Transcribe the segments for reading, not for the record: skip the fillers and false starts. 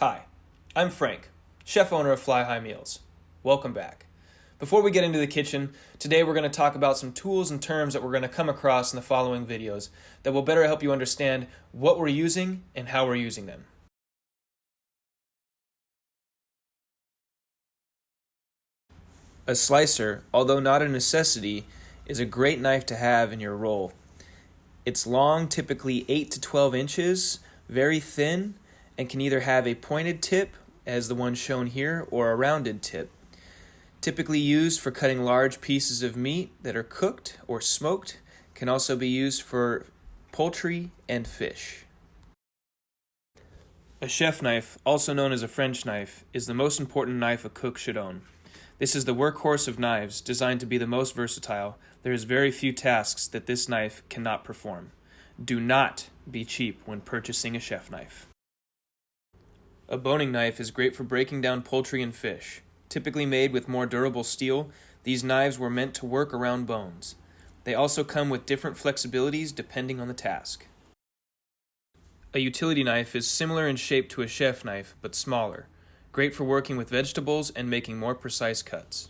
Hi, I'm Frank, chef owner of Fly High Meals. Welcome back. Before we get into the kitchen, today we're going to talk about some tools and terms that we're going to come across in the following videos that will better help you understand what we're using and how we're using them. A slicer, although not a necessity, is a great knife to have in your roll. It's long, typically 8 to 12 inches, very thin, and can either have a pointed tip, as the one shown here, or a rounded tip. Typically used for cutting large pieces of meat that are cooked or smoked, can also be used for poultry and fish. A chef knife, also known as a French knife, is the most important knife a cook should own. This is the workhorse of knives, designed to be the most versatile. There is very few tasks that this knife cannot perform. Do not be cheap when purchasing a chef knife. A boning knife is great for breaking down poultry and fish. Typically made with more durable steel, these knives were meant to work around bones. They also come with different flexibilities depending on the task. A utility knife is similar in shape to a chef knife, but smaller. Great for working with vegetables and making more precise cuts.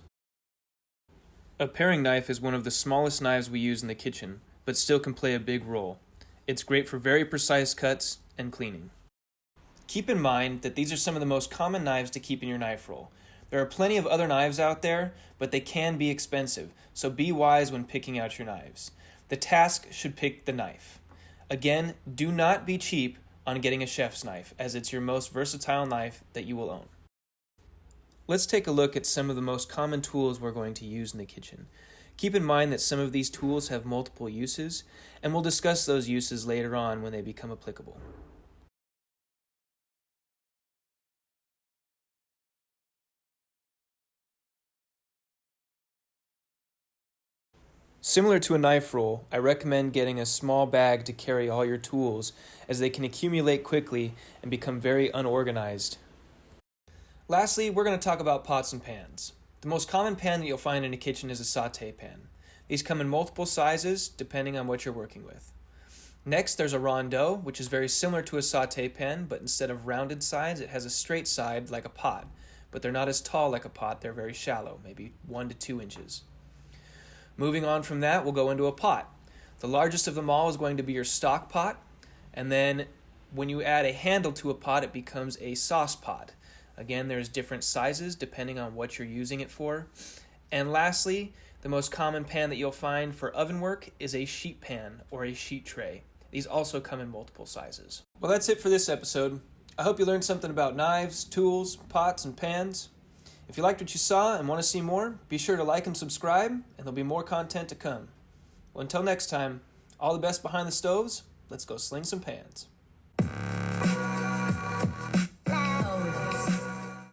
A paring knife is one of the smallest knives we use in the kitchen, but still can play a big role. It's great for very precise cuts and cleaning. Keep in mind that these are some of the most common knives to keep in your knife roll. There are plenty of other knives out there, but they can be expensive, so be wise when picking out your knives. The task should pick the knife. Again, do not be cheap on getting a chef's knife, as it's your most versatile knife that you will own. Let's take a look at some of the most common tools we're going to use in the kitchen. Keep in mind that some of these tools have multiple uses, and we'll discuss those uses later on when they become applicable. Similar to a knife roll, I recommend getting a small bag to carry all your tools, as they can accumulate quickly and become very unorganized. Lastly, we're going to talk about pots and pans. The most common pan that you'll find in a kitchen is a saute pan. These come in multiple sizes depending on what you're working with. Next, there's a rondeau, which is very similar to a saute pan, but instead of rounded sides, it has a straight side like a pot. But they're not as tall like a pot, they're very shallow, maybe 1 to 2 inches. Moving on from that, we'll go into a pot. The largest of them all is going to be your stock pot, and then when you add a handle to a pot, it becomes a sauce pot. Again, there's different sizes depending on what you're using it for. And lastly, the most common pan that you'll find for oven work is a sheet pan or a sheet tray. These also come in multiple sizes. Well, that's it for this episode. I hope you learned something about knives, tools, pots, and pans. If you liked what you saw and want to see more, be sure to like and subscribe, and there'll be more content to come. Well, until next time, all the best behind the stoves. Let's go sling some pans.